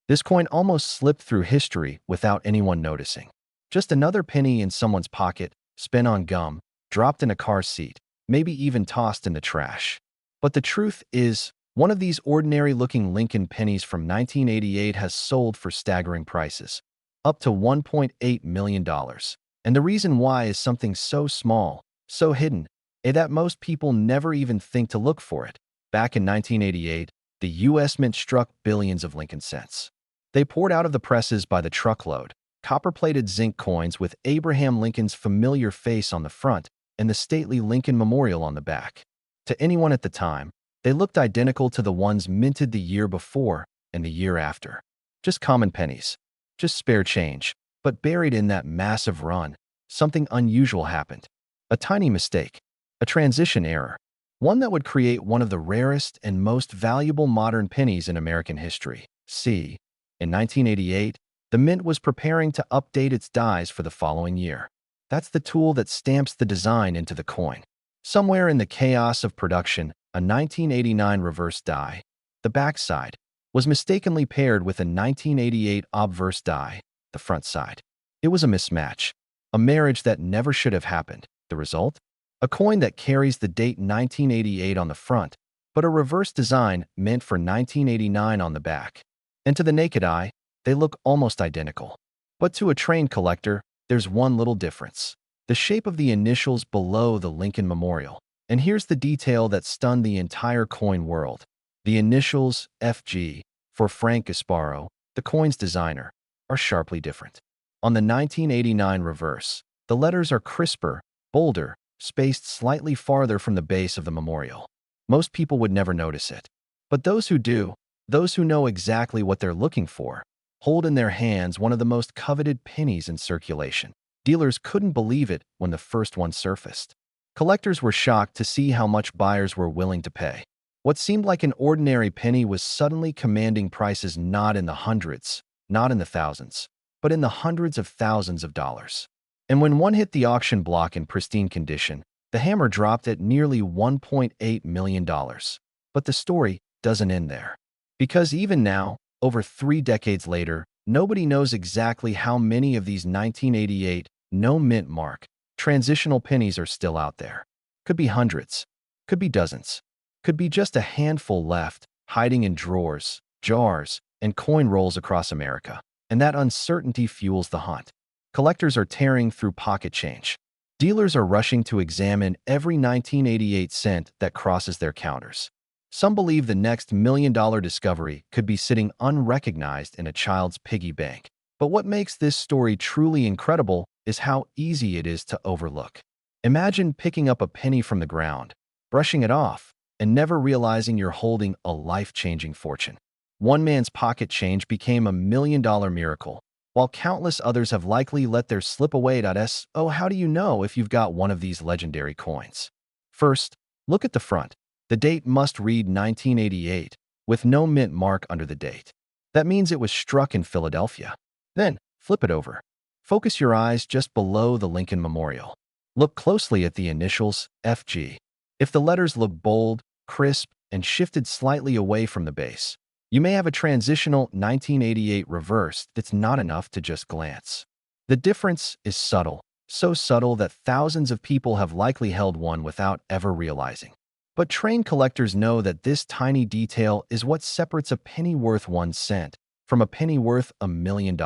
This coin almost slipped through history without anyone noticing. Just another penny in someone's pocket, spent on gum, dropped in a car seat, maybe even tossed in the trash. But the truth is, one of these ordinary-looking Lincoln pennies from 1988 has sold for staggering prices, up to $1.8 million. And the reason why is something so small, so hidden, that most people never even think to look for it. Back in 1988, the U.S. Mint struck billions of Lincoln cents. They poured out of the presses by the truckload, copper-plated zinc coins with Abraham Lincoln's familiar face on the front and the stately Lincoln Memorial on the back. To anyone at the time, they looked identical to the ones minted the year before and the year after. Just common pennies. Just spare change. But buried in that massive run, something unusual happened. A tiny mistake. A transition error. One that would create one of the rarest and most valuable modern pennies in American history. See, in 1988, the Mint was preparing to update its dies for the following year. That's the tool that stamps the design into the coin. Somewhere in the chaos of production, a 1989 reverse die, the backside, was mistakenly paired with a 1988 obverse die, the front side. It was a mismatch, a marriage that never should have happened. The result? A coin that carries the date 1988 on the front, but a reverse design meant for 1989 on the back. And to the naked eye, they look almost identical. But to a trained collector, there's one little difference. The shape of the initials below the Lincoln Memorial. And here's the detail that stunned the entire coin world. The initials FG, for Frank Gasparo, the coin's designer, are sharply different. On the 1989 reverse, the letters are crisper, bolder, spaced slightly farther from the base of the memorial. Most people would never notice it. But those who do, those who know exactly what they're looking for, hold in their hands one of the most coveted pennies in circulation. Dealers couldn't believe it when the first one surfaced. Collectors were shocked to see how much buyers were willing to pay. What seemed like an ordinary penny was suddenly commanding prices not in the hundreds, not in the thousands, but in the hundreds of thousands of dollars. And when one hit the auction block in pristine condition, the hammer dropped at nearly $1.8 million. But the story doesn't end there. Because even now, over 3 decades later, nobody knows exactly how many of these 1988 no mint mark transitional pennies are still out there. Could be hundreds, could be dozens, could be just a handful left, hiding in drawers, jars, and coin rolls across America. And that uncertainty fuels the hunt. Collectors are tearing through pocket change. Dealers are rushing to examine every 1988 cent that crosses their counters. Some believe the next million-dollar discovery could be sitting unrecognized in a child's piggy bank. But what makes this story truly incredible is how easy it is to overlook. Imagine picking up a penny from the ground, brushing it off, and never realizing you're holding a life-changing fortune. One man's pocket change became a million-dollar miracle, while countless others have likely let theirs slip away. So how do you know if you've got one of these legendary coins? First, look at the front. The date must read 1988, with no mint mark under the date. That means it was struck in Philadelphia. Then, flip it over. Focus your eyes just below the Lincoln Memorial. Look closely at the initials FG. If the letters look bold, crisp, and shifted slightly away from the base, you may have a transitional 1988 reverse that's not enough to just glance. The difference is subtle, so subtle that thousands of people have likely held one without ever realizing. But trained collectors know that this tiny detail is what separates a penny worth 1 cent from a penny worth $1 million.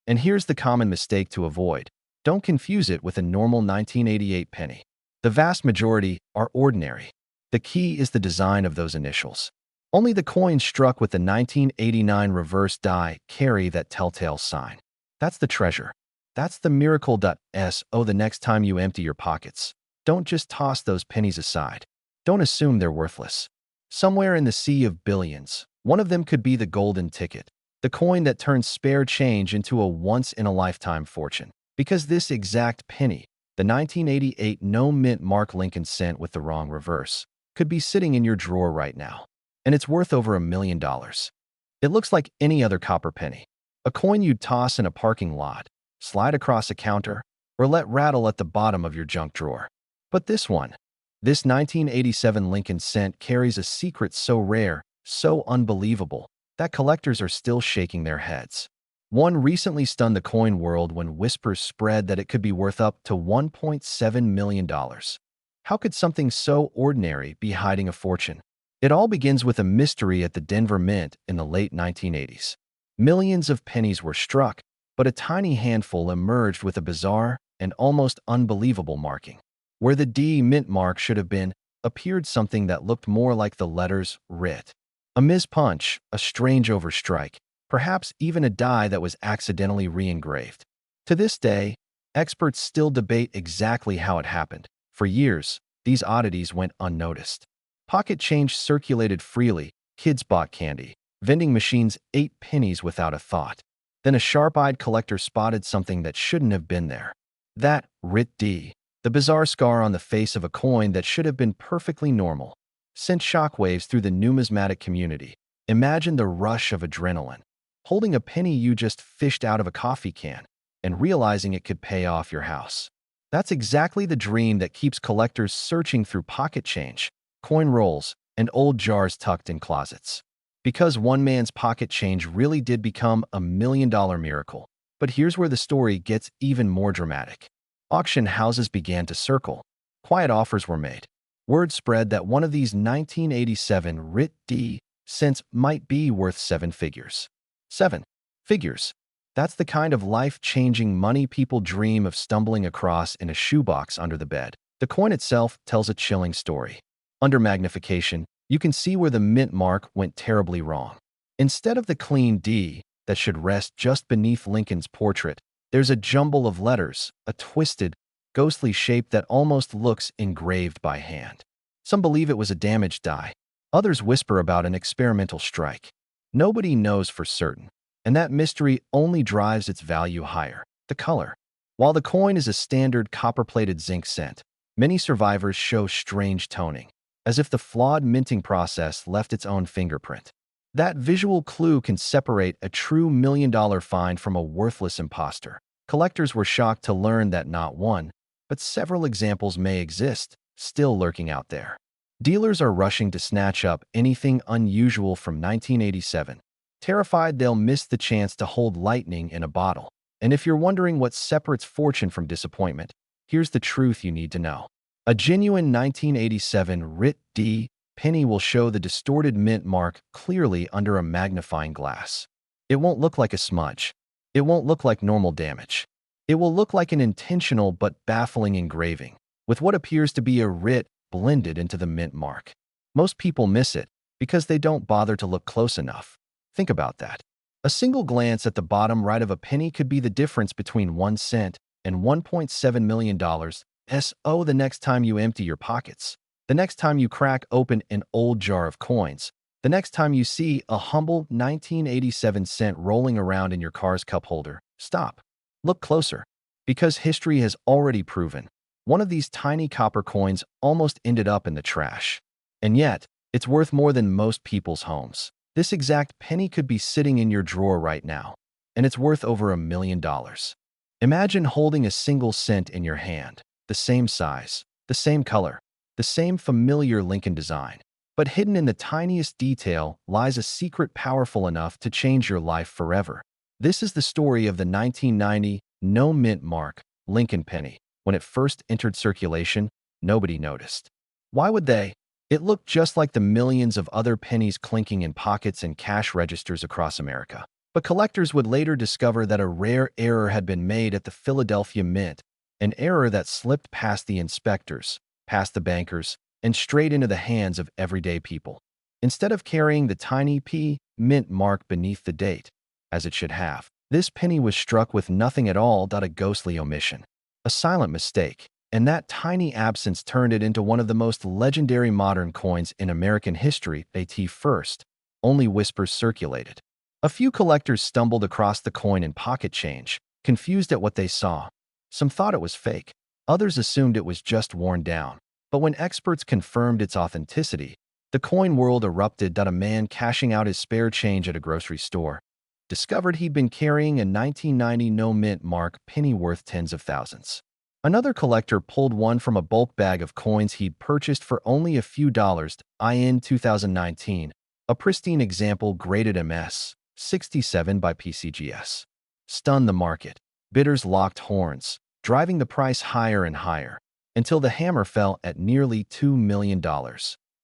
And here's the common mistake to avoid. Don't confuse it with a normal 1988 penny. The vast majority are ordinary. The key is the design of those initials. Only the coins struck with the 1989 reverse die carry that telltale sign. That's the treasure. That's the miracle. So the next time you empty your pockets, don't just toss those pennies aside. Don't assume they're worthless. Somewhere in the sea of billions, one of them could be the golden ticket, the coin that turns spare change into a once-in-a-lifetime fortune. Because this exact penny, the 1988 no mint mark Lincoln cent with the wrong reverse, could be sitting in your drawer right now. And it's worth over $1 million. It looks like any other copper penny, a coin you'd toss in a parking lot, slide across a counter, or let rattle at the bottom of your junk drawer. But this one, this 1987 Lincoln cent carries a secret so rare, so unbelievable, that collectors are still shaking their heads. One recently stunned the coin world when whispers spread that it could be worth up to $1.7 million. How could something so ordinary be hiding a fortune? It all begins with a mystery at the Denver Mint in the late 1980s. Millions of pennies were struck, but a tiny handful emerged with a bizarre and almost unbelievable marking. Where the D mint mark should have been, appeared something that looked more like the letters writ. A mispunch, a strange overstrike, perhaps even a die that was accidentally re-engraved. To this day, experts still debate exactly how it happened. For years, these oddities went unnoticed. Pocket change circulated freely, kids bought candy, vending machines ate pennies without a thought. Then a sharp-eyed collector spotted something that shouldn't have been there. That writ D, the bizarre scar on the face of a coin that should have been perfectly normal, sent shockwaves through the numismatic community. Imagine the rush of adrenaline, holding a penny you just fished out of a coffee can and realizing it could pay off your house. That's exactly the dream that keeps collectors searching through pocket change, coin rolls, and old jars tucked in closets. Because one man's pocket change really did become a $1 million miracle. But here's where the story gets even more dramatic. Auction houses began to circle. Quiet offers were made. Word spread that one of these 1987 writ D cents might be worth 7 figures. 7 figures. That's the kind of life-changing money people dream of stumbling across in a shoebox under the bed. The coin itself tells a chilling story. Under magnification, you can see where the mint mark went terribly wrong. Instead of the clean D that should rest just beneath Lincoln's portrait, there's a jumble of letters, a twisted, ghostly shape that almost looks engraved by hand. Some believe it was a damaged die. Others whisper about an experimental strike. Nobody knows for certain, and that mystery only drives its value higher. The color. While the coin is a standard copper-plated zinc cent, many survivors show strange toning, as if the flawed minting process left its own fingerprint. That visual clue can separate a true $1 million find from a worthless imposter. Collectors were shocked to learn that not one, but several examples may exist, still lurking out there. Dealers are rushing to snatch up anything unusual from 1987, terrified they'll miss the chance to hold lightning in a bottle. And if you're wondering what separates fortune from disappointment, here's the truth you need to know. A genuine 1987 writ D penny will show the distorted mint mark clearly under a magnifying glass. It won't look like a smudge. It won't look like normal damage. It will look like an intentional but baffling engraving, with what appears to be a writ blended into the mint mark. Most people miss it because they don't bother to look close enough. Think about that. A single glance at the bottom right of a penny could be the difference between 1 cent and $1.7 million. So the next time you empty your pockets, the next time you crack open an old jar of coins, the next time you see a humble 1987 cent rolling around in your car's cup holder, stop. Look closer. Because history has already proven, one of these tiny copper coins almost ended up in the trash. And yet, it's worth more than most people's homes. This exact penny could be sitting in your drawer right now, and it's worth over $1 million. Imagine holding a single cent in your hand, the same size, the same color, the same familiar Lincoln design. But hidden in the tiniest detail lies a secret powerful enough to change your life forever. This is the story of the 1990 no mint mark Lincoln penny. When it first entered circulation, nobody noticed. Why would they? It looked just like the millions of other pennies clinking in pockets and cash registers across America. But collectors would later discover that a rare error had been made at the Philadelphia Mint, an error that slipped past the inspectors, past the bankers, and straight into the hands of everyday people. Instead of carrying the tiny P mint mark beneath the date, as it should have, this penny was struck with nothing at all. A ghostly omission. A silent mistake. And that tiny absence turned it into one of the most legendary modern coins in American history. At first, only whispers circulated. A few collectors stumbled across the coin in pocket change, confused at what they saw. Some thought it was fake. Others assumed it was just worn down. But when experts confirmed its authenticity, the coin world erupted. A man cashing out his spare change at a grocery store discovered he'd been carrying a 1990 no mint mark penny worth tens of thousands. Another collector pulled one from a bulk bag of coins he'd purchased for only a few dollars. In 2019, A pristine example graded MS 67 by PCGS. Stunned the market. Bidders locked horns, driving the price higher and higher, until the hammer fell at nearly $2 million.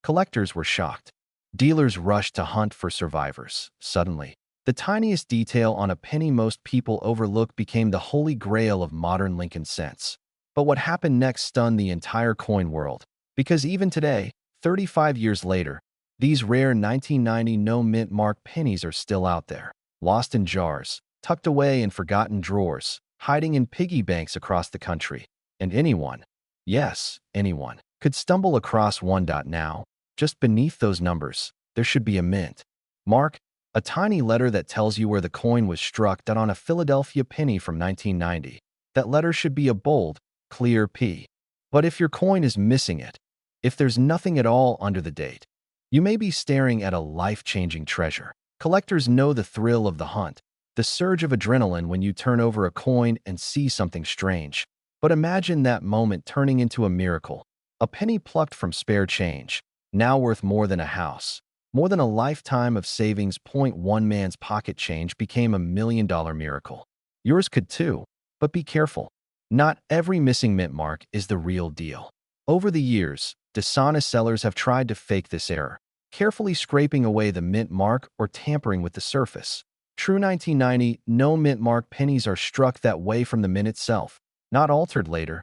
Collectors were shocked. Dealers rushed to hunt for survivors. Suddenly, the tiniest detail on a penny most people overlook became the holy grail of modern Lincoln cents. But what happened next stunned the entire coin world, because even today, 35 years later, these rare 1990 no-mint mark pennies are still out there, lost in jars, tucked away in forgotten drawers, hiding in piggy banks across the country. And anyone, yes, anyone, could stumble across one. Now, just beneath those numbers, there should be a mint mark, a tiny letter that tells you where the coin was struck. On a Philadelphia penny from 1990. That letter should be a bold, clear P. But if your coin is missing it, if there's nothing at all under the date, you may be staring at a life-changing treasure. Collectors know the thrill of the hunt, the surge of adrenaline when you turn over a coin and see something strange. But imagine that moment turning into a miracle. A penny plucked from spare change, now worth more than a house, more than a lifetime of savings. One man's pocket change became $1 million miracle. Yours could too, but be careful. Not every missing mint mark is the real deal. Over the years, dishonest sellers have tried to fake this error, carefully scraping away the mint mark or tampering with the surface. True 1990 no mint mark pennies are struck that way from the mint itself, not altered later.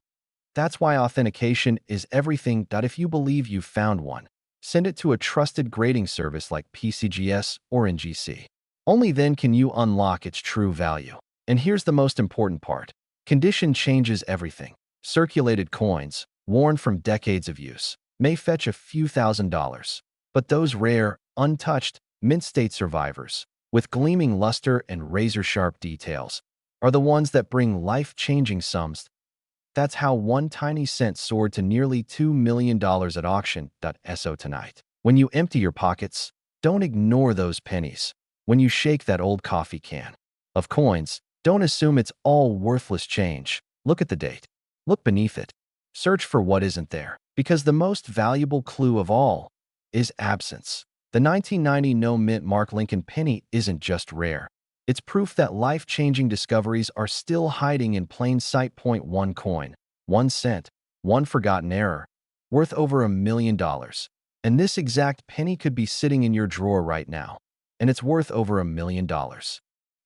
That's why authentication is everything. If you believe you've found one, send it to a trusted grading service like PCGS or NGC. Only then can you unlock its true value. And here's the most important part. Condition changes everything. Circulated coins, worn from decades of use, may fetch a few $1,000s. But those rare, untouched, mint-state survivors, with gleaming luster and razor-sharp details, are the ones that bring life-changing sums. That's how one tiny cent soared to nearly $2 million at auction. So tonight, when you empty your pockets, don't ignore those pennies. When you shake that old coffee can of coins, don't assume it's all worthless change. Look at the date. Look beneath it. Search for what isn't there, because the most valuable clue of all is absence. The 1990 no mint mark Lincoln penny isn't just rare. It's proof that life-changing discoveries are still hiding in plain sight. One coin, 1 cent, one forgotten error, worth over $1 million. And this exact penny could be sitting in your drawer right now, and it's worth over $1 million.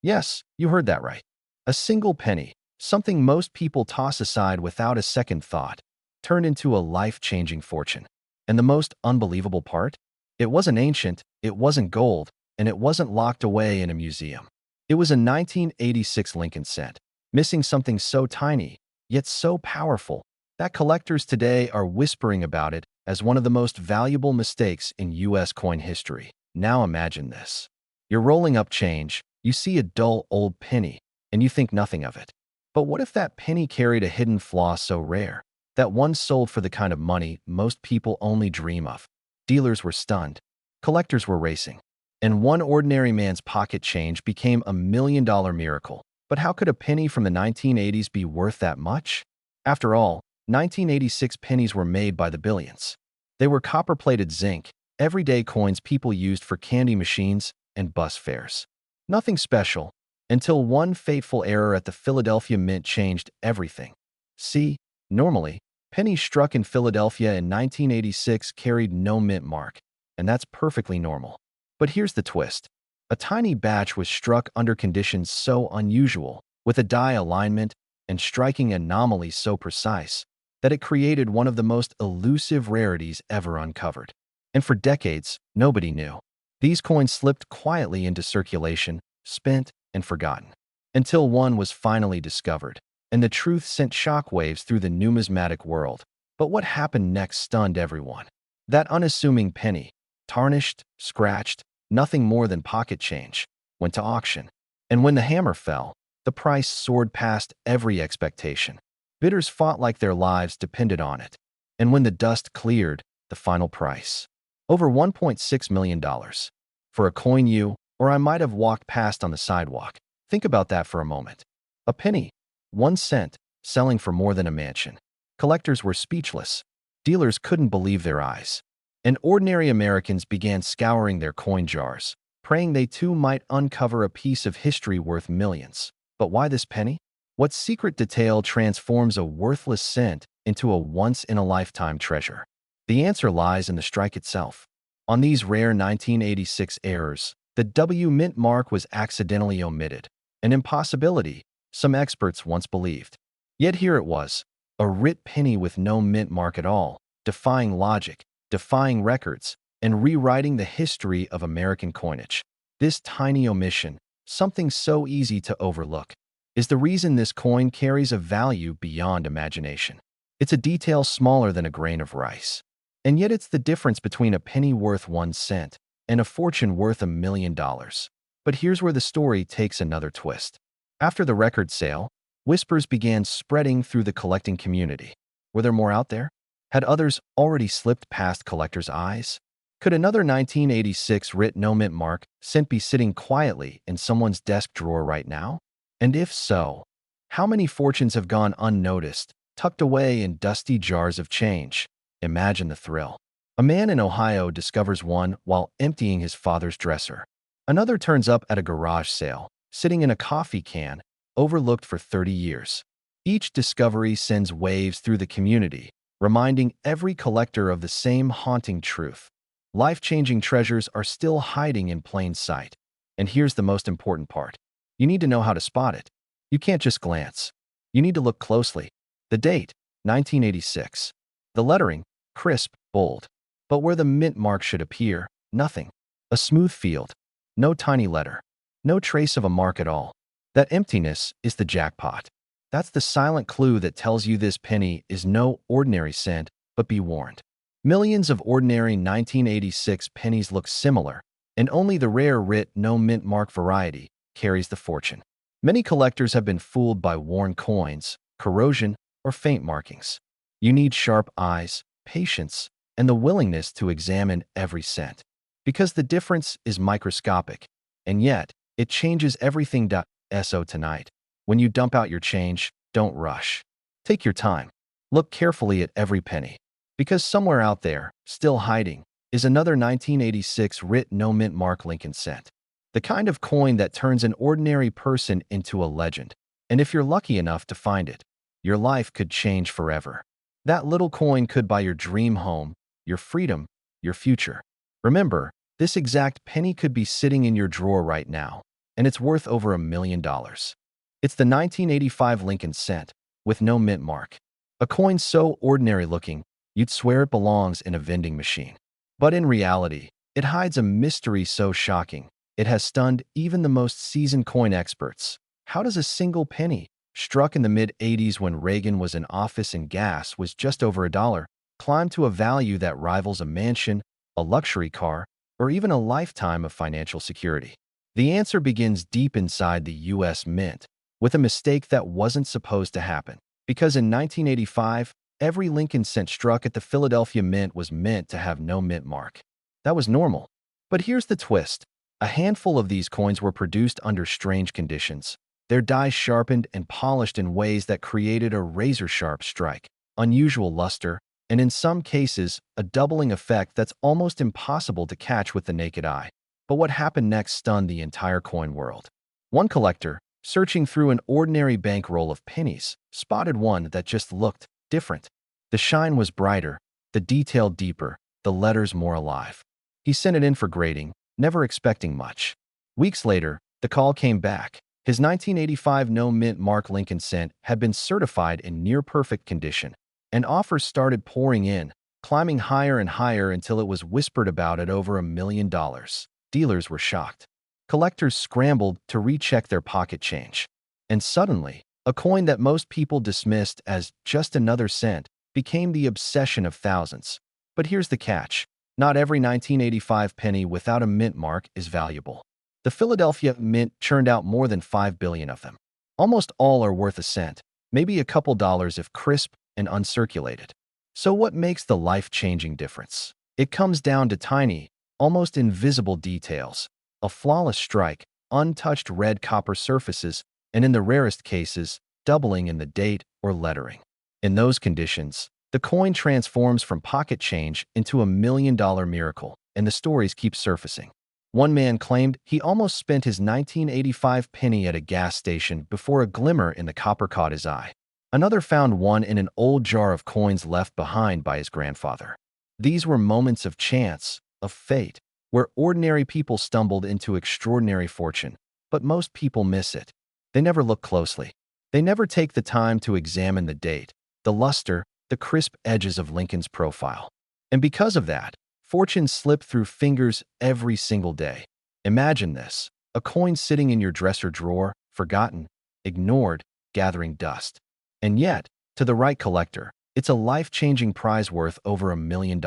Yes, you heard that right. A single penny, something most people toss aside without a second thought, turned into a life-changing fortune. And the most unbelievable part? It wasn't ancient, it wasn't gold, and it wasn't locked away in a museum. It was a 1986 Lincoln cent, missing something so tiny, yet so powerful, that collectors today are whispering about it as one of the most valuable mistakes in U.S. coin history. Now imagine this. You're rolling up change, you see a dull old penny, and you think nothing of it. But what if that penny carried a hidden flaw so rare that one sold for the kind of money most people only dream of? Dealers were stunned. Collectors were racing. And one ordinary man's pocket change became $1 million miracle. But how could a penny from the 1980s be worth that much? After all, 1986 pennies were made by the billions. They were copper-plated zinc, everyday coins people used for candy machines and bus fares. Nothing special, until one fateful error at the Philadelphia Mint changed everything. See, normally, pennies struck in Philadelphia in 1986 carried no mint mark, and that's perfectly normal. But here's the twist. A tiny batch was struck under conditions so unusual, with a die alignment and striking anomaly so precise, that it created one of the most elusive rarities ever uncovered. And for decades, nobody knew. These coins slipped quietly into circulation, spent and forgotten, until one was finally discovered, and the truth sent shockwaves through the numismatic world. But what happened next stunned everyone. That unassuming penny, tarnished, scratched, nothing more than pocket change, went to auction. And when the hammer fell, the price soared past every expectation. Bidders fought like their lives depended on it. And when the dust cleared, the final price, over $1.6 million. For a coin you or I might have walked past on the sidewalk. Think about that for a moment. A penny, 1 cent, selling for more than a mansion. Collectors were speechless. Dealers couldn't believe their eyes. and ordinary Americans began scouring their coin jars, praying they too might uncover a piece of history worth millions. But why this penny? What secret detail transforms a worthless cent into a once-in-a-lifetime treasure? The answer lies in the strike itself. On these rare 1986 errors, the W mint mark was accidentally omitted, an impossibility some experts once believed. Yet here it was, a writ penny with no mint mark at all, defying logic, defying records, and rewriting the history of American coinage. This tiny omission, something so easy to overlook, is the reason this coin carries a value beyond imagination. It's a detail smaller than a grain of rice. And yet it's the difference between a penny worth 1 cent and a fortune worth $1 million. But here's where the story takes another twist. After the record sale, whispers began spreading through the collecting community. Were there more out there? Had others already slipped past collectors' eyes? Could another 1986 writ no mint mark cent be sitting quietly in someone's desk drawer right now? And if so, how many fortunes have gone unnoticed, tucked away in dusty jars of change? Imagine the thrill. A man in Ohio discovers one while emptying his father's dresser. Another turns up at a garage sale, sitting in a coffee can, overlooked for 30 years. Each discovery sends waves through the community, reminding every collector of the same haunting truth. Life-changing treasures are still hiding in plain sight. And here's the most important part. You need to know how to spot it. You can't just glance. You need to look closely. The date, 1986. The lettering, crisp, bold. But where the mint mark should appear, nothing. A smooth field. No tiny letter. No trace of a mark at all. That emptiness is the jackpot. That's the silent clue that tells you this penny is no ordinary cent, but be warned. Millions of ordinary 1986 pennies look similar, and only the rare writ no mint mark variety carries the fortune. Many collectors have been fooled by worn coins, corrosion, or faint markings. You need sharp eyes, patience, and the willingness to examine every cent. Because the difference is microscopic, and yet it changes everything. So tonight, when you dump out your change, don't rush. Take your time. Look carefully at every penny. Because somewhere out there, still hiding, is another 1986 writ no mint mark Lincoln cent. The kind of coin that turns an ordinary person into a legend. And if you're lucky enough to find it, your life could change forever. That little coin could buy your dream home, your freedom, your future. Remember, this exact penny could be sitting in your drawer right now, and it's worth over $1 million. It's the 1985 Lincoln cent, with no mint mark. A coin so ordinary-looking, you'd swear it belongs in a vending machine. But in reality, it hides a mystery so shocking, it has stunned even the most seasoned coin experts. How does a single penny, struck in the mid-80s when Reagan was in office and gas was just over $1, climb to a value that rivals a mansion, a luxury car, or even a lifetime of financial security? The answer begins deep inside the U.S. Mint, with a mistake that wasn't supposed to happen. Because in 1985, every Lincoln cent struck at the Philadelphia Mint was meant to have no mint mark. That was normal. But here's the twist. A handful of these coins were produced under strange conditions. Their dies sharpened and polished in ways that created a razor-sharp strike, unusual luster, and in some cases, a doubling effect that's almost impossible to catch with the naked eye. But what happened next stunned the entire coin world. One collector, searching through an ordinary bankroll of pennies, spotted one that just looked different. The shine was brighter, the detail deeper, the letters more alive. He sent it in for grading, never expecting much. Weeks later, the call came back. His 1985 no mint mark Lincoln cent had been certified in near-perfect condition, and offers started pouring in, climbing higher and higher until it was whispered about at over $1 million. Dealers were shocked. Collectors scrambled to recheck their pocket change. And suddenly, a coin that most people dismissed as just another cent became the obsession of thousands. But here's the catch. Not every 1985 penny without a mint mark is valuable. The Philadelphia Mint churned out more than 5 billion of them. Almost all are worth a cent, maybe a couple dollars if crisp and uncirculated. So what makes the life-changing difference? It comes down to tiny, almost invisible details. A flawless strike, untouched red copper surfaces, and in the rarest cases, doubling in the date or lettering. In those conditions, The coin transforms from pocket change into a $1 million miracle, and the stories keep surfacing. One man claimed he almost spent his 1985 penny at a gas station before a glimmer in the copper caught his eye. Another found one in an old jar of coins left behind by his grandfather. These were moments of chance, of fate, where ordinary people stumbled into extraordinary fortune. But most people miss it. They never look closely. They never take the time to examine the date, the luster, the crisp edges of Lincoln's profile. And because of that, fortunes slip through fingers every single day. Imagine this: a coin sitting in your dresser drawer, forgotten, ignored, gathering dust. And yet, to the right collector, it's a life-changing prize worth over $1 million.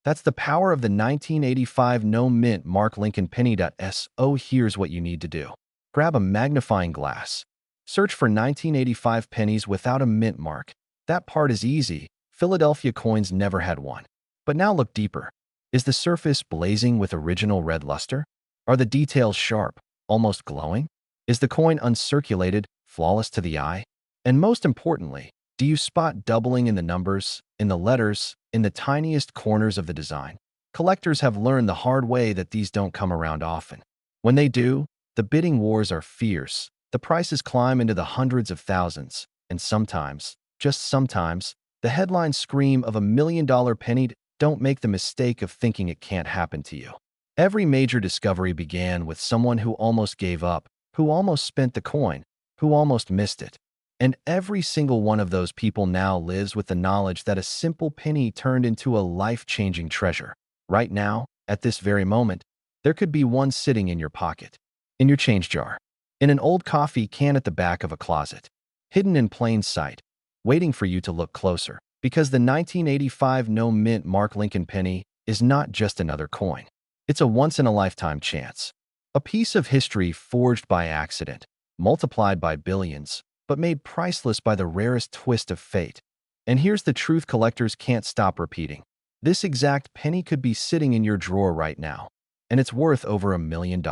That's the power of the 1985 no-mint Mark Lincoln penny. So here's what you need to do. Grab a magnifying glass. Search for 1985 pennies without a mint mark. That part is easy. Philadelphia coins never had one. But now look deeper. Is the surface blazing with original red luster? Are the details sharp, almost glowing? Is the coin uncirculated, flawless to the eye? And most importantly, do you spot doubling in the numbers, in the letters, in the tiniest corners of the design? Collectors have learned the hard way that these don't come around often. When they do, the bidding wars are fierce. The prices climb into the hundreds of thousands, and sometimes, just sometimes, the headlines scream of $1 million penny. Don't make the mistake of thinking it can't happen to you. Every major discovery began with someone who almost gave up, who almost spent the coin, who almost missed it. And every single one of those people now lives with the knowledge that a simple penny turned into a life-changing treasure. Right now, at this very moment, there could be one sitting in your pocket, in your change jar, in an old coffee can at the back of a closet, hidden in plain sight, waiting for you to look closer. Because the 1985 no-mint Mark Lincoln penny is not just another coin. It's a once-in-a-lifetime chance. A piece of history forged by accident, multiplied by billions, but made priceless by the rarest twist of fate. And here's the truth collectors can't stop repeating. This exact penny could be sitting in your drawer right now, and it's worth over $1 million.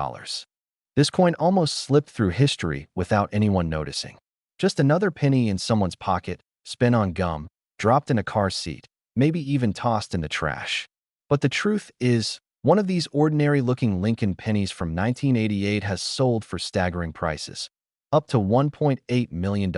This coin almost slipped through history without anyone noticing. Just another penny in someone's pocket, spent on gum, dropped in a car seat, maybe even tossed in the trash. But the truth is, one of these ordinary-looking Lincoln pennies from 1988 has sold for staggering prices, up to $1.8 million.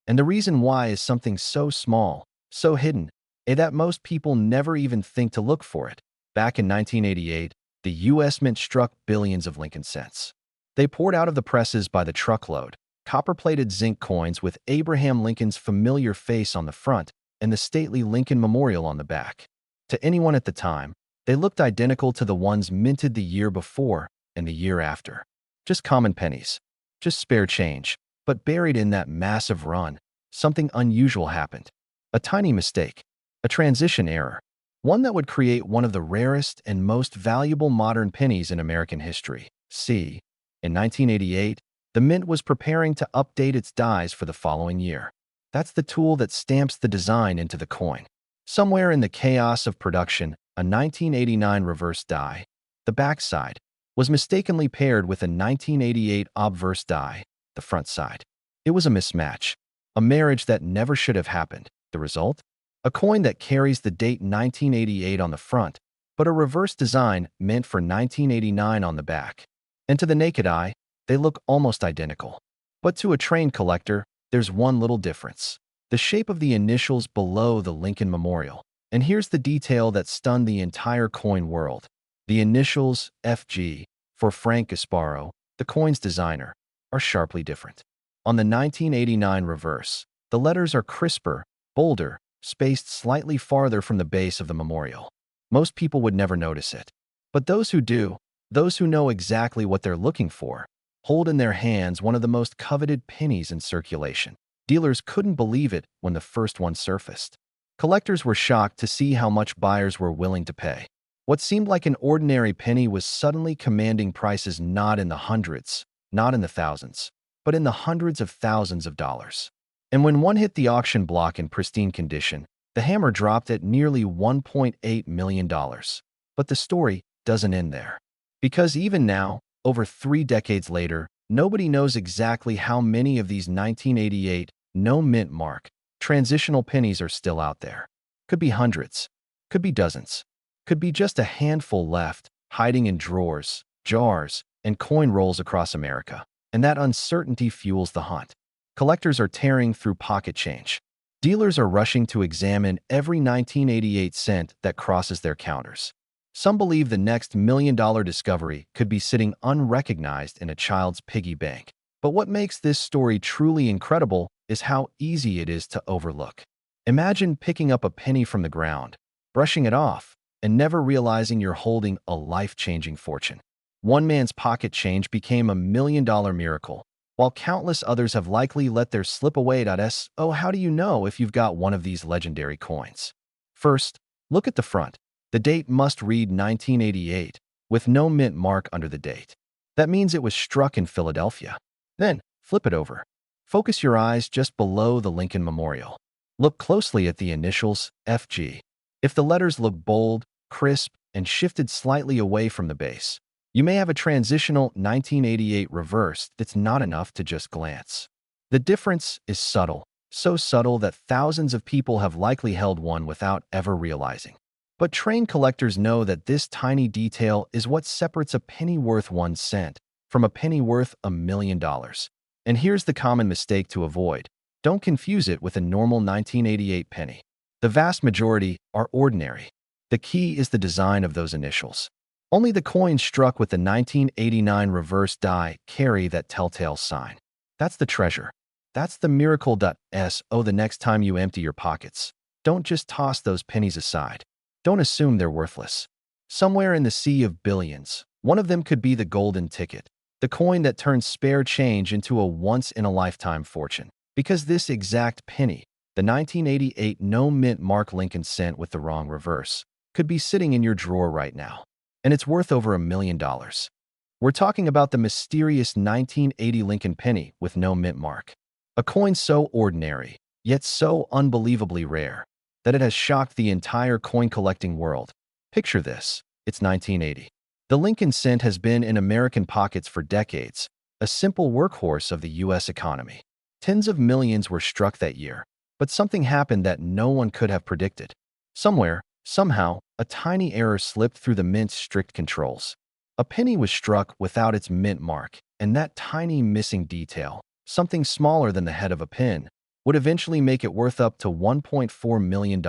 And the reason why is something so small, so hidden, that most people never even think to look for it. Back in 1988, the U.S. Mint struck billions of Lincoln cents. They poured out of the presses by the truckload, copper-plated zinc coins with Abraham Lincoln's familiar face on the front and the stately Lincoln Memorial on the back. To anyone at the time, they looked identical to the ones minted the year before and the year after. Just common pennies. Just spare change. But buried in that massive run, something unusual happened. A tiny mistake. A transition error. One that would create one of the rarest and most valuable modern pennies in American history. See, in 1988, the Mint was preparing to update its dies for the following year. That's the tool that stamps the design into the coin. Somewhere in the chaos of production, a 1989 reverse die, the backside, was mistakenly paired with a 1988 obverse die, the front side. It was a mismatch, a marriage that never should have happened. The result? A coin that carries the date 1988 on the front, but a reverse design meant for 1989 on the back. And to the naked eye, they look almost identical. But to a trained collector, there's one little difference: the shape of the initials below the Lincoln Memorial. And here's the detail that stunned the entire coin world. The initials FG, for Frank Gasparo, the coin's designer, are sharply different. On the 1989 reverse, the letters are crisper, bolder, spaced slightly farther from the base of the memorial. Most people would never notice it. But those who do, those who know exactly what they're looking for, hold in their hands one of the most coveted pennies in circulation. Dealers couldn't believe it when the first one surfaced. Collectors were shocked to see how much buyers were willing to pay. What seemed like an ordinary penny was suddenly commanding prices not in the hundreds, not in the thousands, but in the hundreds of thousands of dollars. And when one hit the auction block in pristine condition, the hammer dropped at nearly $1.8 million. But the story doesn't end there. Because even now, over 3 decades later, nobody knows exactly how many of these 1988 no mint mark Transitional pennies are still out there. Could be hundreds, could be dozens, could be just a handful left, hiding in drawers, jars, and coin rolls across America. And that uncertainty fuels the hunt. Collectors are tearing through pocket change. Dealers are rushing to examine every 1988 cent that crosses their counters. Some believe the next million-dollar discovery could be sitting unrecognized in a child's piggy bank. But what makes this story truly incredible is how easy it is to overlook. Imagine picking up a penny from the ground, brushing it off, and never realizing you're holding a life-changing fortune. One man's pocket change became a million-dollar miracle, while countless others have likely let theirs slip away. So how do you know if you've got one of these legendary coins? First, look at the front. The date must read 1988, with no mint mark under the date. That means it was struck in Philadelphia. Then, flip it over. Focus your eyes just below the Lincoln Memorial. Look closely at the initials, FG. If the letters look bold, crisp, and shifted slightly away from the base, you may have a transitional 1988 reverse that's not enough to just glance. The difference is subtle, so subtle that thousands of people have likely held one without ever realizing. But trained collectors know that this tiny detail is what separates a penny worth 1 cent from a penny worth $1 million. And here's the common mistake to avoid. Don't confuse it with a normal 1988 penny. The vast majority are ordinary. The key is the design of those initials. Only the coins struck with the 1989 reverse die carry that telltale sign. That's the treasure. That's the miracle. So the next time you empty your pockets, don't just toss those pennies aside. Don't assume they're worthless. Somewhere in the sea of billions, one of them could be the golden ticket, the coin that turns spare change into a once-in-a-lifetime fortune. Because this exact penny, the 1988 no mint mark Lincoln cent with the wrong reverse, could be sitting in your drawer right now. And it's worth over $1 million. We're talking about the mysterious 1980 Lincoln penny with no mint mark. A coin so ordinary, yet so unbelievably rare, that it has shocked the entire coin-collecting world. Picture this. It's 1980. The Lincoln cent has been in American pockets for decades, a simple workhorse of the U.S. economy. Tens of millions were struck that year, but something happened that no one could have predicted. Somewhere, somehow, a tiny error slipped through the mint's strict controls. A penny was struck without its mint mark, and that tiny missing detail, something smaller than the head of a pin, would eventually make it worth up to $1.4 million.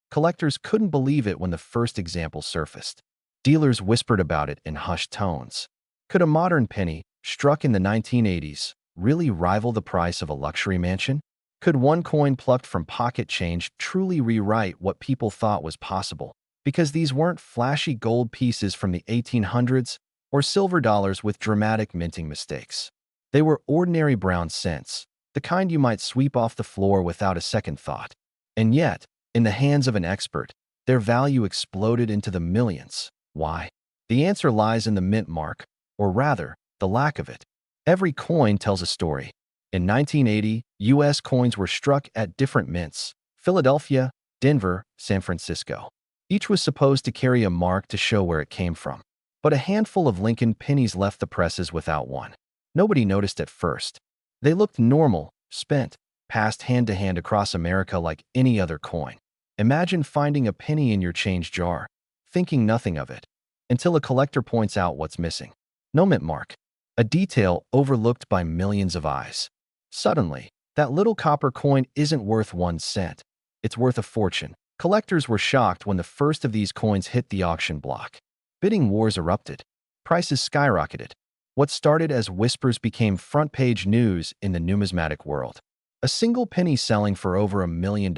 Collectors couldn't believe it when the first example surfaced. Dealers whispered about it in hushed tones. Could a modern penny, struck in the 1980s, really rival the price of a luxury mansion? Could one coin plucked from pocket change truly rewrite what people thought was possible? Because these weren't flashy gold pieces from the 1800s or silver dollars with dramatic minting mistakes. They were ordinary brown cents, the kind you might sweep off the floor without a second thought. And yet, in the hands of an expert, their value exploded into the millions. Why? The answer lies in the mint mark, or rather, the lack of it. Every coin tells a story. In 1980, U.S. coins were struck at different mints: Philadelphia, Denver, San Francisco. Each was supposed to carry a mark to show where it came from. But a handful of Lincoln pennies left the presses without one. Nobody noticed at first. They looked normal, spent, passed hand to hand across America like any other coin. Imagine finding a penny in your change jar, thinking nothing of it, until a collector points out what's missing. No mint mark. A detail overlooked by millions of eyes. Suddenly, that little copper coin isn't worth 1 cent. It's worth a fortune. Collectors were shocked when the first of these coins hit the auction block. Bidding wars erupted. Prices skyrocketed. What started as whispers became front-page news in the numismatic world. A single penny selling for over $1 million.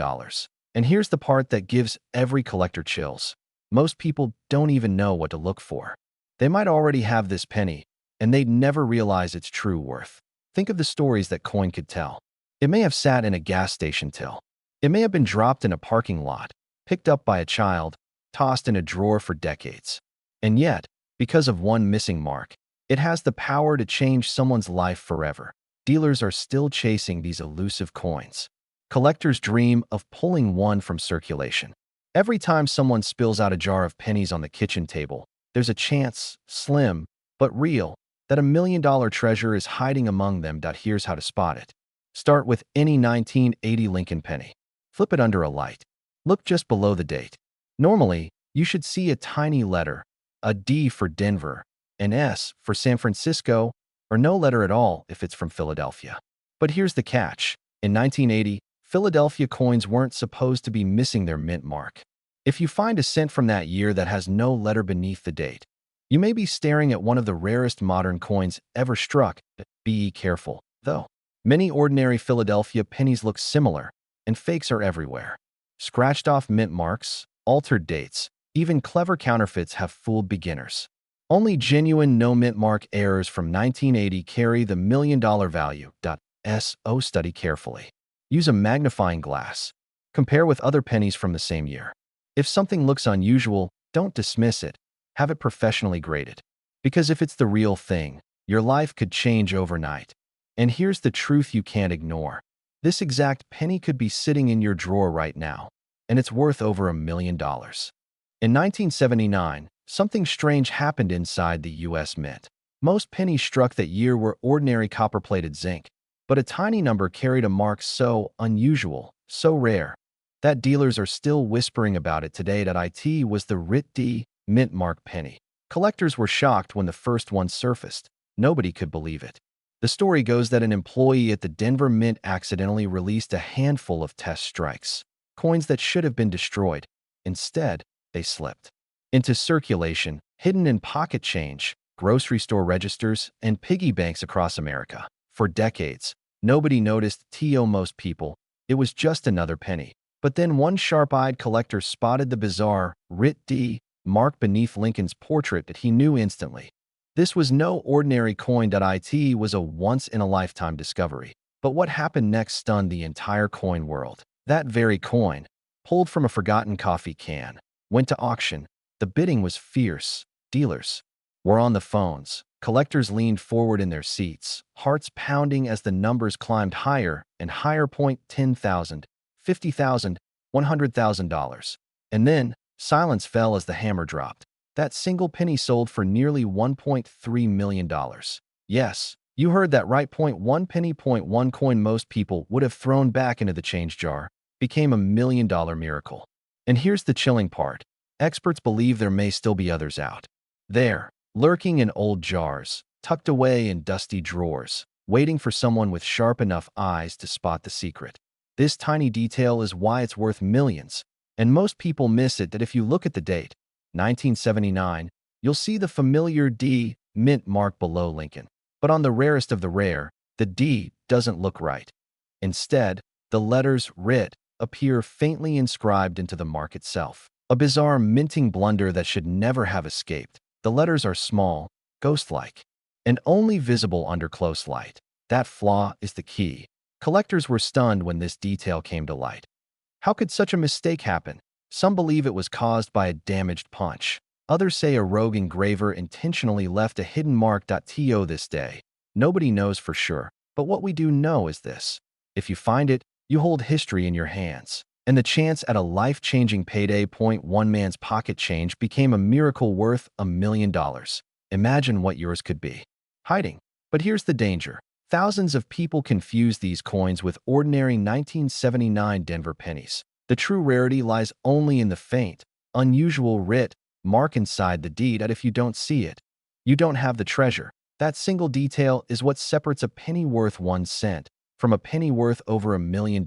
And here's the part that gives every collector chills. Most people don't even know what to look for. They might already have this penny, and they'd never realize its true worth. Think of the stories that coin could tell. It may have sat in a gas station till. It may have been dropped in a parking lot, picked up by a child, tossed in a drawer for decades. And yet, because of one missing mark, it has the power to change someone's life forever. Dealers are still chasing these elusive coins. Collectors dream of pulling one from circulation. Every time someone spills out a jar of pennies on the kitchen table, there's a chance, slim but real, that $1 million treasure is hiding among them. Here's how to spot it. Start with any 1980 Lincoln penny. Flip it under a light. Look just below the date. Normally, you should see a tiny letter, a D for Denver, an S for San Francisco, or no letter at all if it's from Philadelphia. But here's the catch. In 1980, Philadelphia coins weren't supposed to be missing their mint mark. If you find a cent from that year that has no letter beneath the date, you may be staring at one of the rarest modern coins ever struck. Be careful, though. Many ordinary Philadelphia pennies look similar, and fakes are everywhere. Scratched off mint marks, altered dates, even clever counterfeits have fooled beginners. Only genuine no-mint mark errors from 1980 carry the million-dollar value. So study carefully. Use a magnifying glass. Compare with other pennies from the same year. If something looks unusual, don't dismiss it. Have it professionally graded. Because if it's the real thing, your life could change overnight. And here's the truth you can't ignore. This exact penny could be sitting in your drawer right now, and it's worth over $1 million. In 1979, something strange happened inside the U.S. Mint. Most pennies struck that year were ordinary copper-plated zinc, but a tiny number carried a mark so unusual, so rare, that dealers are still whispering about it today. It was the Rit D mint mark penny. Collectors were shocked when the first one surfaced. Nobody could believe it. The story goes that an employee at the Denver Mint accidentally released a handful of test strikes, coins that should have been destroyed. Instead, they slipped into circulation, hidden in pocket change, grocery store registers, and piggy banks across America. For decades, nobody noticed to most people. It was just another penny. But then one sharp-eyed collector spotted the bizarre Rit D mark beneath Lincoln's portrait that he knew instantly. This was no ordinary coin. It was a once-in-a-lifetime discovery. But what happened next stunned the entire coin world. That very coin, pulled from a forgotten coffee can, went to auction. The bidding was fierce. Dealers were on the phones. Collectors leaned forward in their seats, hearts pounding as the numbers climbed higher and higher. $10,000, $50,000, $100,000. And then, silence fell as the hammer dropped. That single penny sold for nearly $1.3 million. Yes, you heard that right. One penny. One coin most people would have thrown back into the change jar became $1 million miracle. And here's the chilling part. Experts believe there may still be others out there, lurking in old jars, tucked away in dusty drawers, waiting for someone with sharp enough eyes to spot the secret. This tiny detail is why it's worth millions, and most people miss it. That if you look at the date, 1979, you'll see the familiar D mint mark below Lincoln. But on the rarest of the rare, the D doesn't look right. Instead, the letters Rit appear faintly inscribed into the mark itself. A bizarre minting blunder that should never have escaped. The letters are small, ghost-like, and only visible under close light. That flaw is the key. Collectors were stunned when this detail came to light. How could such a mistake happen? Some believe it was caused by a damaged punch. Others say a rogue engraver intentionally left a hidden mark. To this day, nobody knows for sure, but what we do know is this. If you find it, you hold history in your hands. And the chance at a life-changing payday. One man's pocket change became a miracle worth $1 million. Imagine what yours could be. Hiding. But here's the danger. Thousands of people confuse these coins with ordinary 1979 Denver pennies. The true rarity lies only in the faint, unusual Rit mark inside the deed. And if you don't see it, you don't have the treasure. That single detail is what separates a penny worth 1 cent from a penny worth over $1 million.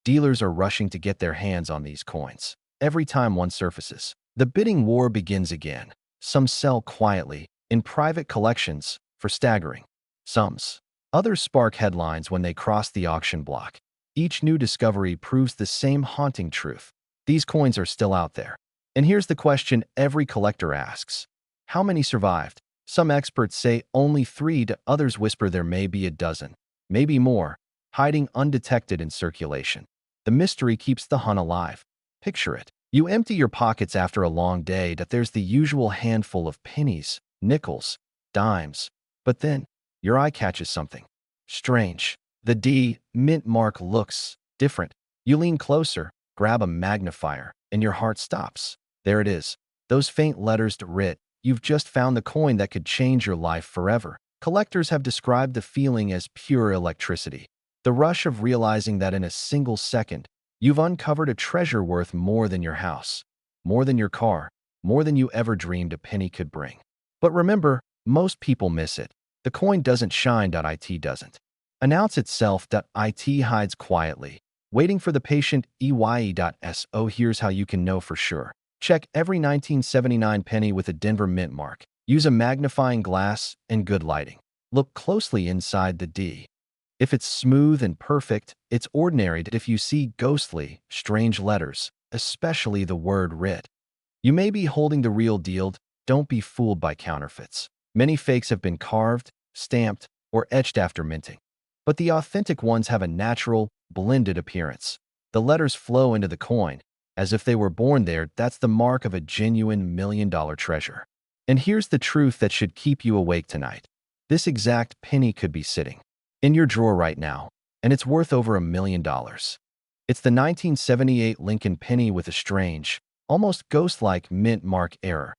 Dealers are rushing to get their hands on these coins. Every time one surfaces, the bidding war begins again. Some sell quietly, in private collections, for staggering sums. Others spark headlines when they cross the auction block. Each new discovery proves the same haunting truth. These coins are still out there. And here's the question every collector asks. How many survived? Some experts say only 3, others whisper there may be a dozen, maybe more, hiding undetected in circulation. The mystery keeps the hunt alive. Picture it. You empty your pockets after a long day. There's the usual handful of pennies, nickels, dimes. But then, your eye catches something strange. The D mint mark looks different. You lean closer, grab a magnifier, and your heart stops. There it is. Those faint letters to Rit. You've just found the coin that could change your life forever. Collectors have described the feeling as pure electricity. The rush of realizing that in a single second, you've uncovered a treasure worth more than your house, more than your car, more than you ever dreamed a penny could bring. But remember, most people miss it. The coin doesn't shine. It doesn't announce itself. It hides quietly, waiting for the patient EYE.so. Here's how you can know for sure. Check every 1979 penny with a Denver mint mark. Use a magnifying glass and good lighting. Look closely inside the D. If it's smooth and perfect, it's ordinary. If you see ghostly, strange letters, especially the word writ, you may be holding the real deal. Don't be fooled by counterfeits. Many fakes have been carved, stamped, or etched after minting. But the authentic ones have a natural, blended appearance. The letters flow into the coin, as if they were born there. That's the mark of a genuine million-dollar treasure. And here's the truth that should keep you awake tonight. This exact penny could be sitting in your drawer right now, and it's worth over $1 million. It's the 1978 Lincoln penny with a strange, almost ghost-like mint mark error.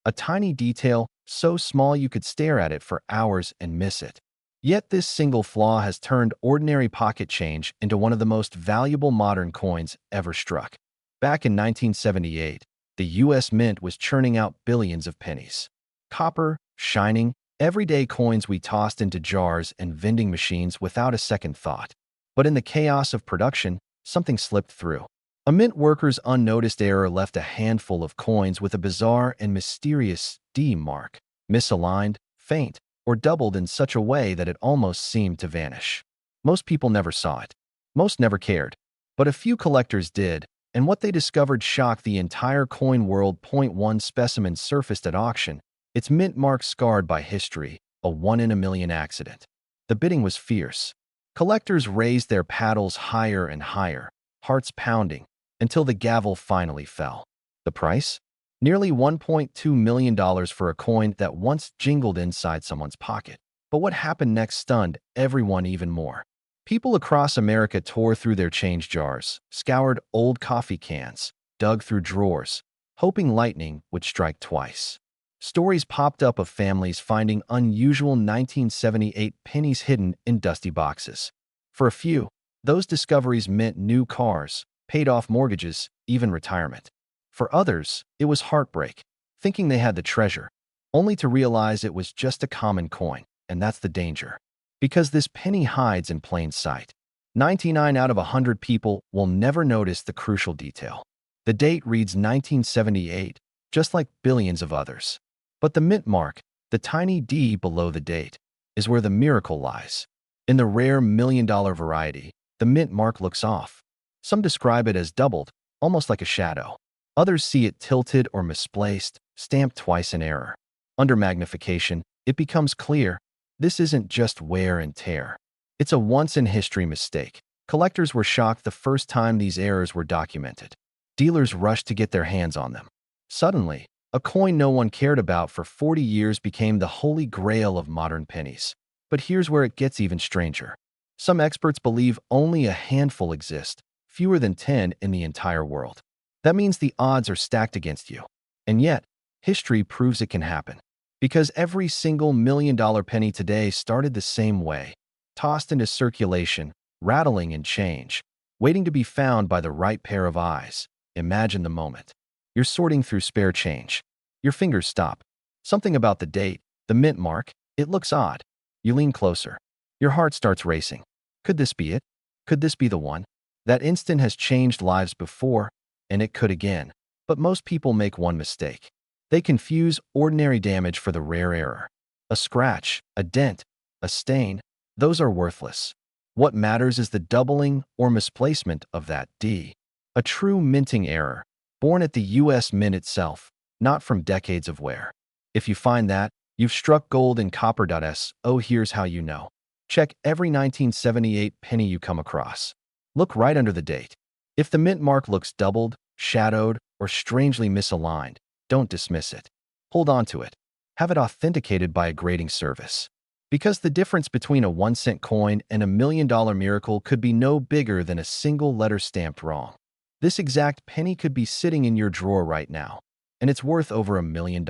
A tiny detail so small you could stare at it for hours and miss it. Yet this single flaw has turned ordinary pocket change into one of the most valuable modern coins ever struck. Back in 1978, the U.S. Mint was churning out billions of pennies. Copper, shining, everyday coins we tossed into jars and vending machines without a second thought. But in the chaos of production, something slipped through. A mint worker's unnoticed error left a handful of coins with a bizarre and mysterious D mark, misaligned, faint, or doubled in such a way that it almost seemed to vanish. Most people never saw it. Most never cared. But a few collectors did, and what they discovered shocked the entire coin world. One specimen surfaced at auction, its mint mark scarred by history, a one-in-a-million accident. The bidding was fierce. Collectors raised their paddles higher and higher, hearts pounding, until the gavel finally fell. The price? Nearly $1.2 million for a coin that once jingled inside someone's pocket. But what happened next stunned everyone even more. People across America tore through their change jars, scoured old coffee cans, dug through drawers, hoping lightning would strike twice. Stories popped up of families finding unusual 1978 pennies hidden in dusty boxes. For a few, those discoveries meant new cars, paid off mortgages, even retirement. For others, it was heartbreak, thinking they had the treasure, only to realize it was just a common coin, and that's the danger. Because this penny hides in plain sight. 99 out of 100 people will never notice the crucial detail. The date reads 1978, just like billions of others. But the mint mark, the tiny D below the date, is where the miracle lies. In the rare million-dollar variety, the mint mark looks off. Some describe it as doubled, almost like a shadow. Others see it tilted or misplaced, stamped twice in error. Under magnification, it becomes clear this isn't just wear and tear. It's a once-in-history mistake. Collectors were shocked the first time these errors were documented. Dealers rushed to get their hands on them. Suddenly, a coin no one cared about for 40 years became the holy grail of modern pennies. But here's where it gets even stranger. Some experts believe only a handful exist, fewer than 10 in the entire world. That means the odds are stacked against you. And yet, history proves it can happen. Because every single million-dollar penny today started the same way, tossed into circulation, rattling in change, waiting to be found by the right pair of eyes. Imagine the moment. You're sorting through spare change. Your fingers stop. Something about the date, the mint mark, it looks odd. You lean closer. Your heart starts racing. Could this be it? Could this be the one? That instant has changed lives before, and it could again. But most people make one mistake. They confuse ordinary damage for the rare error. A scratch, a dent, a stain, those are worthless. What matters is the doubling or misplacement of that D. A true minting error, born at the U.S. Mint itself, not from decades of wear. If you find that, you've struck gold in copper.so. Here's how you know. Check every 1978 penny you come across. Look right under the date. If the mint mark looks doubled, shadowed, or strangely misaligned, don't dismiss it. Hold on to it. Have it authenticated by a grading service. Because the difference between a 1-cent coin and a million-dollar miracle could be no bigger than a single letter stamped wrong. This exact penny could be sitting in your drawer right now, and it's worth over $1 million.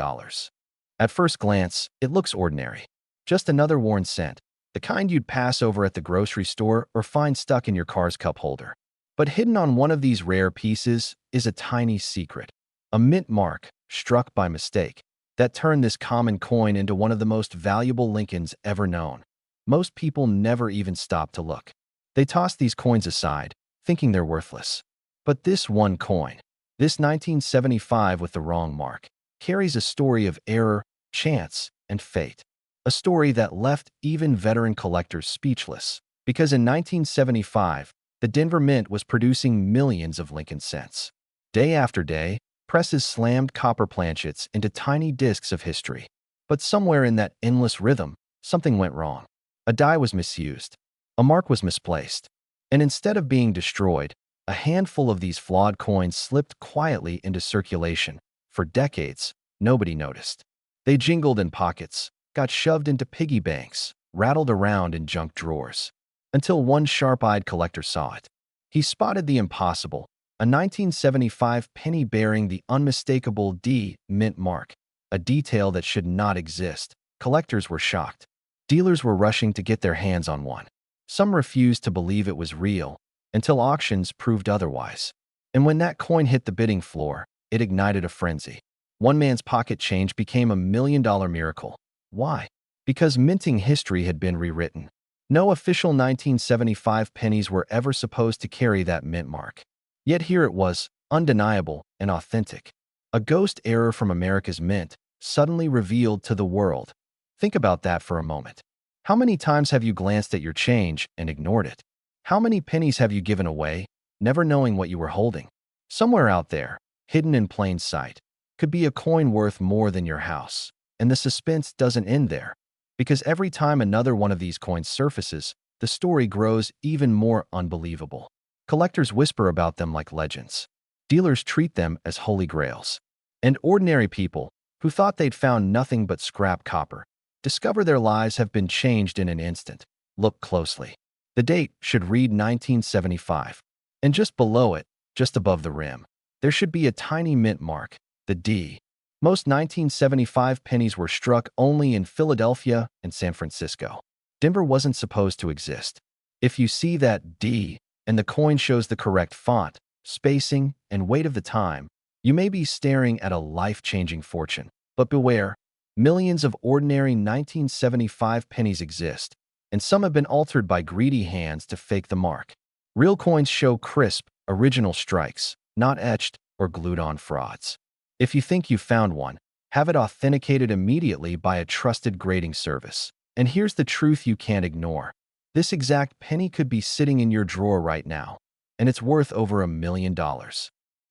At first glance, it looks ordinary. Just another worn cent. the kind you'd pass over at the grocery store or find stuck in your car's cup holder. But hidden on one of these rare pieces is a tiny secret, a mint mark struck by mistake that turned this common coin into one of the most valuable Lincolns ever known. Most people never even stop to look. They toss these coins aside, thinking they're worthless. But this one coin, this 1975 with the wrong mark, carries a story of error, chance, and fate. A story that left even veteran collectors speechless, because in 1975, the Denver Mint was producing millions of Lincoln cents. Day after day, presses slammed copper planchets into tiny discs of history. But somewhere in that endless rhythm, something went wrong. A die was misused. A mark was misplaced. And instead of being destroyed, a handful of these flawed coins slipped quietly into circulation. For decades, nobody noticed. They jingled in pockets, got shoved into piggy banks, rattled around in junk drawers, until one sharp-eyed collector saw it. He spotted the impossible, a 1975 penny bearing the unmistakable D mint mark, a detail that should not exist. Collectors were shocked. Dealers were rushing to get their hands on one. Some refused to believe it was real, until auctions proved otherwise. And when that coin hit the bidding floor, it ignited a frenzy. One man's pocket change became a million-dollar miracle. Why? Because minting history had been rewritten. No official 1975 pennies were ever supposed to carry that mint mark. Yet here it was, undeniable and authentic. A ghost error from America's mint, suddenly revealed to the world. Think about that for a moment. How many times have you glanced at your change and ignored it? How many pennies have you given away, never knowing what you were holding? Somewhere out there, hidden in plain sight, could be a coin worth more than your house. And the suspense doesn't end there, because every time another one of these coins surfaces, the story grows even more unbelievable. Collectors whisper about them like legends. Dealers treat them as holy grails. And ordinary people, who thought they'd found nothing but scrap copper, discover their lives have been changed in an instant. Look closely. The date should read 1975. And just below it, just above the rim, there should be a tiny mint mark, the D. Most 1975 pennies were struck only in Philadelphia and San Francisco. Denver wasn't supposed to exist. If you see that D, and the coin shows the correct font, spacing, and weight of the time, you may be staring at a life-changing fortune. But beware, millions of ordinary 1975 pennies exist, and some have been altered by greedy hands to fake the mark. Real coins show crisp, original strikes, not etched or glued-on frauds. If you think you found one, have it authenticated immediately by a trusted grading service. And here's the truth you can't ignore. This exact penny could be sitting in your drawer right now, and it's worth over $1 million.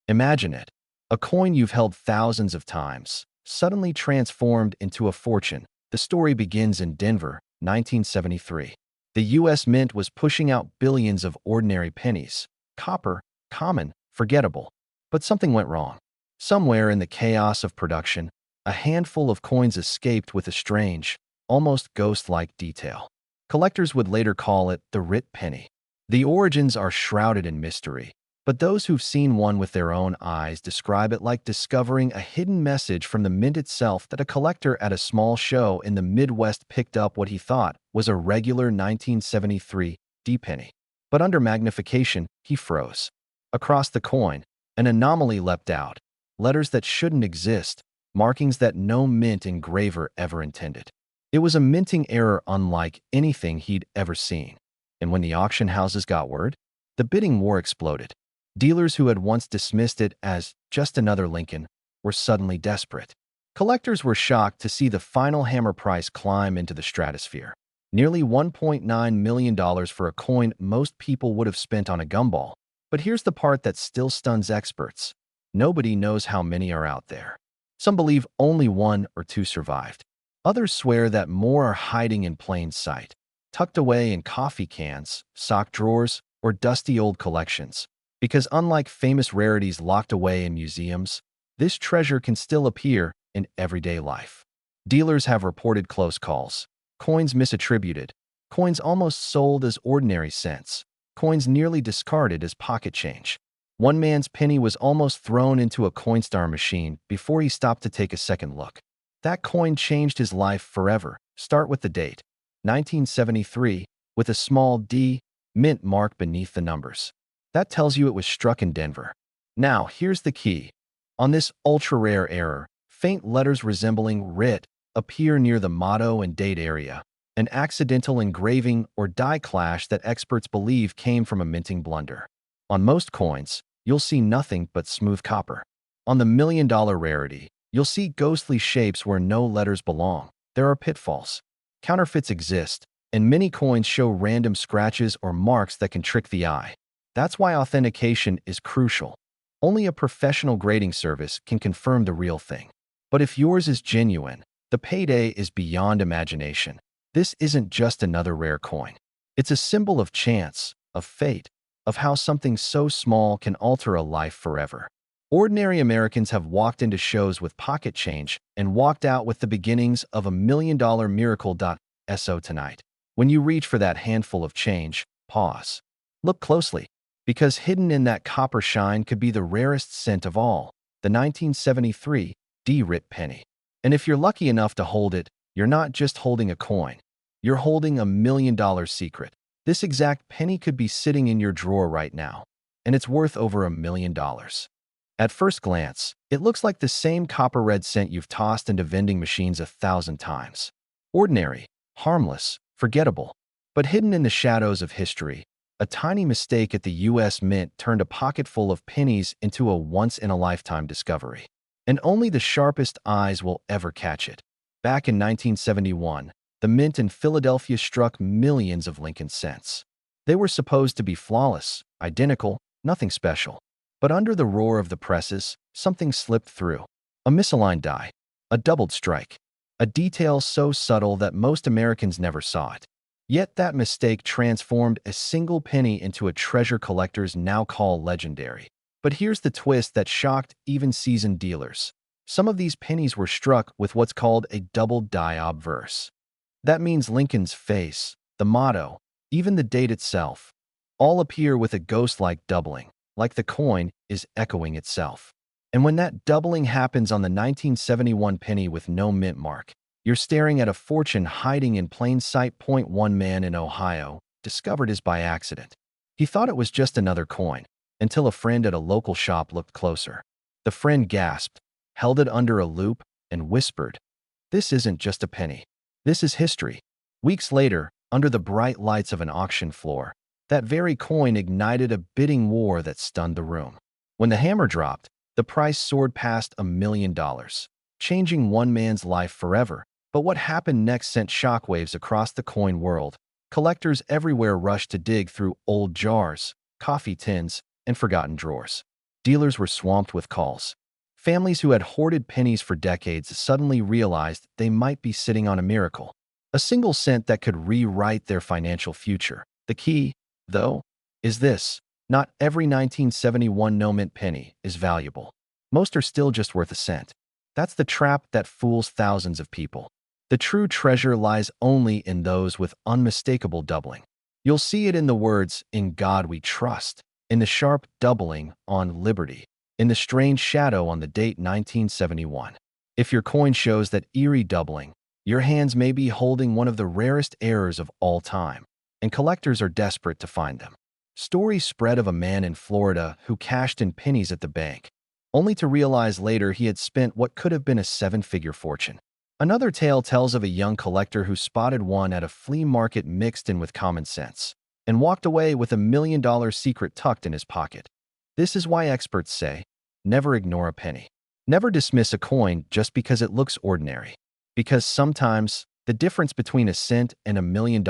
Imagine it. A coin you've held thousands of times, suddenly transformed into a fortune. The story begins in Denver, 1973. The U.S. Mint was pushing out billions of ordinary pennies. Copper, common, forgettable. But something went wrong. Somewhere in the chaos of production, a handful of coins escaped with a strange, almost ghost-like detail. Collectors would later call it the writ penny. The origins are shrouded in mystery, but those who've seen one with their own eyes describe it like discovering a hidden message from the mint itself. That a collector at a small show in the Midwest picked up what he thought was a regular 1973 D-penny. But under magnification, he froze. Across the coin, an anomaly leapt out. Letters that shouldn't exist, markings that no mint engraver ever intended. It was a minting error unlike anything he'd ever seen. And when the auction houses got word, the bidding war exploded. Dealers who had once dismissed it as just another Lincoln were suddenly desperate. Collectors were shocked to see the final hammer price climb into the stratosphere. Nearly $1.9 million for a coin most people would have spent on a gumball. But here's the part that still stuns experts. Nobody knows how many are out there. Some believe only 1 or 2 survived. Others swear that more are hiding in plain sight, tucked away in coffee cans, sock drawers, or dusty old collections. Because unlike famous rarities locked away in museums, this treasure can still appear in everyday life. Dealers have reported close calls, coins misattributed, coins almost sold as ordinary cents, coins nearly discarded as pocket change. One man's penny was almost thrown into a Coinstar machine before he stopped to take a second look. That coin changed his life forever. Start with the date. 1973, with a small D mint mark beneath the numbers. That tells you it was struck in Denver. Now, here's the key. On this ultra-rare error, faint letters resembling writ appear near the motto and date area, an accidental engraving or die clash that experts believe came from a minting blunder. On most coins, you'll see nothing but smooth copper. On the million-dollar rarity, you'll see ghostly shapes where no letters belong. There are pitfalls. Counterfeits exist, and many coins show random scratches or marks that can trick the eye. That's why authentication is crucial. Only a professional grading service can confirm the real thing. But if yours is genuine, the payday is beyond imagination. This isn't just another rare coin. It's a symbol of chance, of fate, of how something so small can alter a life forever. Ordinary Americans have walked into shows with pocket change and walked out with the beginnings of $1 million miracle. So tonight, when you reach for that handful of change, pause. Look closely, because hidden in that copper shine could be the rarest cent of all, the 1973 D-Writ penny. And if you're lucky enough to hold it, you're not just holding a coin. You're holding $1 million secret. This exact penny could be sitting in your drawer right now, and it's worth over $1 million. At first glance, it looks like the same copper red cent you've tossed into vending machines 1,000 times. Ordinary, harmless, forgettable. But hidden in the shadows of history, a tiny mistake at the U.S. Mint turned a pocket full of pennies into a once-in-a-lifetime discovery. And only the sharpest eyes will ever catch it. Back in 1971, the Mint in Philadelphia struck millions of Lincoln cents. They were supposed to be flawless, identical, nothing special. But under the roar of the presses, something slipped through. A misaligned die, a doubled strike, a detail so subtle that most Americans never saw it. Yet that mistake transformed a single penny into a treasure collectors now call legendary. But here's the twist that shocked even seasoned dealers. Some of these pennies were struck with what's called a double die obverse. That means Lincoln's face, the motto, even the date itself, all appear with a ghost-like doubling, like the coin is echoing itself. And when that doubling happens on the 1971 penny with no mint mark, you're staring at a fortune hiding in plain sight. One man in Ohio discovered his by accident. He thought it was just another coin, until a friend at a local shop looked closer. The friend gasped, held it under a loupe, and whispered, "This isn't just a penny. This is history." Weeks later, under the bright lights of an auction floor, that very coin ignited a bidding war that stunned the room. When the hammer dropped, the price soared past $1 million, changing one man's life forever. But what happened next sent shockwaves across the coin world. Collectors everywhere rushed to dig through old jars, coffee tins, and forgotten drawers. Dealers were swamped with calls. Families who had hoarded pennies for decades suddenly realized they might be sitting on a miracle, a single cent that could rewrite their financial future. The key, though, is this: not every 1971 no-mint penny is valuable. Most are still just worth a cent. That's the trap that fools thousands of people. The true treasure lies only in those with unmistakable doubling. You'll see it in the words, "In God we trust," in the sharp doubling on liberty, in the strange shadow on the date 1971. If your coin shows that eerie doubling, your hands may be holding one of the rarest errors of all time, and collectors are desperate to find them. Stories spread of a man in Florida who cashed in pennies at the bank, only to realize later he had spent what could have been a seven-figure fortune. Another tale tells of a young collector who spotted one at a flea market mixed in with common sense, and walked away with $1 million secret tucked in his pocket. This is why experts say, never ignore a penny. Never dismiss a coin just because it looks ordinary. Because sometimes, the difference between a cent and $1 million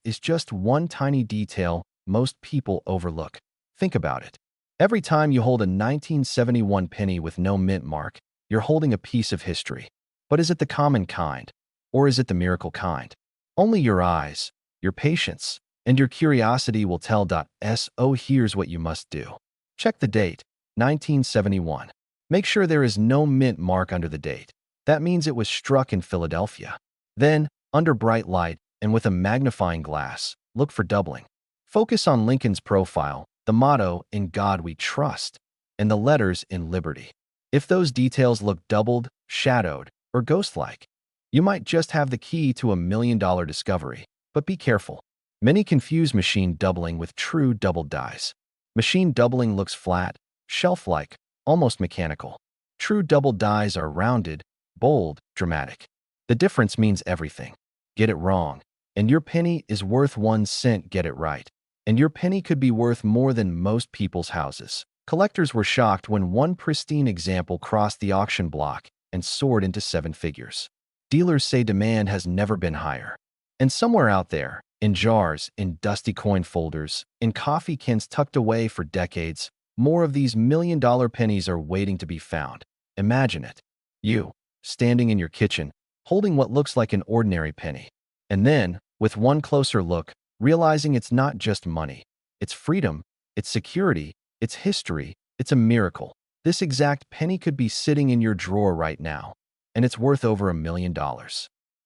is just one tiny detail most people overlook. Think about it. Every time you hold a 1971 penny with no mint mark, you're holding a piece of history. But is it the common kind, or is it the miracle kind? Only your eyes, your patience, and your curiosity will tell. So here's what you must do. Check the date, 1971. Make sure there is no mint mark under the date. That means it was struck in Philadelphia. Then, under bright light and with a magnifying glass, look for doubling. Focus on Lincoln's profile, the motto, "In God we trust," and the letters "In Liberty." If those details look doubled, shadowed, or ghost-like, you might just have the key to $1 million discovery. But be careful. Many confuse machine doubling with true double dies. Machine doubling looks flat, shelf-like, almost mechanical. True double dies are rounded, bold, dramatic. The difference means everything. Get it wrong, and your penny is worth 1 cent. Get it right, and your penny could be worth more than most people's houses. Collectors were shocked when one pristine example crossed the auction block and soared into 7 figures. Dealers say demand has never been higher. And somewhere out there, in jars, in dusty coin folders, in coffee cans tucked away for decades, more of these million-dollar pennies are waiting to be found. Imagine it. You, standing in your kitchen, holding what looks like an ordinary penny. And then, with one closer look, realizing it's not just money. It's freedom, it's security, it's history, it's a miracle. This exact penny could be sitting in your drawer right now, and it's worth over $1 million.